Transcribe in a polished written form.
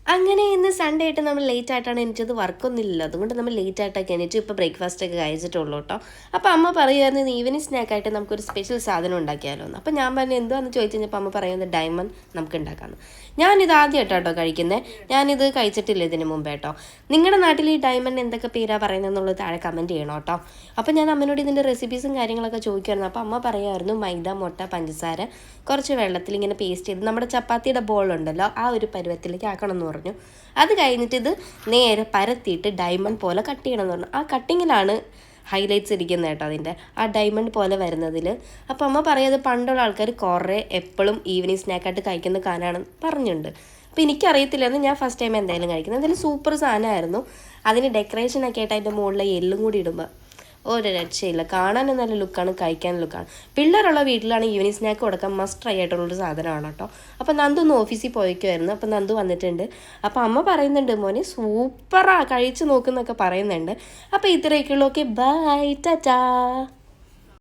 അങ്ങനെ ഇന്ന് സൺഡേ ആയിട്ട് നമ്മൾ ലേറ്റ് ആയിട്ടാണ് എണീറ്റത്, വർക്കൊന്നുമില്ല, അതുകൊണ്ട് നമ്മൾ ലേറ്റ് ആയിട്ടൊക്കെ എണീറ്റ് ഇപ്പോൾ ബ്രേക്ക്ഫാസ്റ്റ് ഒക്കെ കഴിച്ചിട്ടുള്ളൂ കേട്ടോ. അപ്പോൾ അമ്മ പറയുമായിരുന്നു ഈവനിങ് സ്നാക്കായിട്ട് നമുക്കൊരു സ്പെഷ്യൽ സാധനം ഉണ്ടാക്കിയാലോ എന്ന്. അപ്പോൾ ഞാൻ പറഞ്ഞു എന്താണെന്ന് ചോദിച്ചു കഴിഞ്ഞപ്പോൾ അമ്മ പറയുന്നത് ഡയമണ്ട് നമുക്ക് ഉണ്ടാക്കാമെന്ന്. ഞാനിത് ആദ്യമായിട്ടോ കഴിക്കുന്നത്, ഞാനിത് കഴിച്ചിട്ടില്ല ഇതിന് മുമ്പ് കേട്ടോ. നിങ്ങളുടെ നാട്ടിൽ ഈ ഡയമണ്ട് എന്തൊക്കെ പേരാണ് പറയുന്നതെന്നുള്ളത് താഴെ കമൻറ്റ് ചെയ്യണം കേട്ടോ. അപ്പോൾ ഞാൻ അമ്മനോട് ഇതിൻ്റെ റെസിപ്പീസും കാര്യങ്ങളൊക്കെ ചോദിക്കുമായിരുന്നു. അപ്പോൾ അമ്മ പറയുമായിരുന്നു മൈദ, മുട്ട, പഞ്ചസാര കുറച്ച് വെള്ളത്തിൽ ഇങ്ങനെ പേസ്റ്റ് ചെയ്ത് നമ്മുടെ ചപ്പാത്തിയുടെ ബോൾ ഉണ്ടല്ലോ ആ ഒരു പരുവത്തിലേക്ക് ആക്കണം എന്ന് പറഞ്ഞു. അത് കഴിഞ്ഞിട്ട് ഇത് നേരെ പരത്തിയിട്ട് ഡയമണ്ട് പോലെ കട്ട് ചെയ്യണം എന്ന് പറഞ്ഞു. ആ കട്ടിങ്ങിലാണ് ഹൈലൈറ്റ്സ് ഇരിക്കുന്നത് കേട്ടോ, അതിൻ്റെ ആ ഡയമണ്ട് പോലെ വരുന്നതിൽ. അപ്പോൾ അമ്മ പറയുന്നത് പണ്ടുള്ള ആൾക്കാർ കുറേ എപ്പോഴും ഈവനിങ് സ്നാക്കായിട്ട് കഴിക്കുന്ന കാനാണെന്ന് പറഞ്ഞിട്ടുണ്ട്. അപ്പോൾ എനിക്കറിയത്തില്ലായിരുന്നു, ഞാൻ ഫസ്റ്റ് ടൈം എന്തായാലും കഴിക്കുന്നത്. എന്തായാലും സൂപ്പർ സാധനമായിരുന്നു. അതിന് ഡെക്കറേഷനൊക്കെ ആയിട്ട് അതിൻ്റെ മുകളിൽ എല്ലും കൂടി ഇടുമ്പോൾ ഒരു രക്ഷയില്ല, കാണാനും നല്ല ലുക്കാണ്, കഴിക്കാനും ലുക്കാണ്. പിള്ളേരുള്ള വീട്ടിലാണ് ഈവനിങ് സ്നാക്ക് കൊടുക്കാൻ മസ്റ്റ് ട്രൈ ആയിട്ടുള്ളൊരു സാധനമാണ് കേട്ടോ. അപ്പോൾ നന്ദു ഒന്ന് ഓഫീസിൽ പോയിക്കുമായിരുന്നു, അപ്പോൾ നന്ദു വന്നിട്ടുണ്ട്. അപ്പോൾ അമ്മ പറയുന്നുണ്ട് മോനെ സൂപ്പറാ കഴിച്ച് നോക്കുന്നൊക്കെ പറയുന്നുണ്ട്. അപ്പോൾ ഇത്രയൊക്കെയുള്ളൂ. Okay, by, Tata.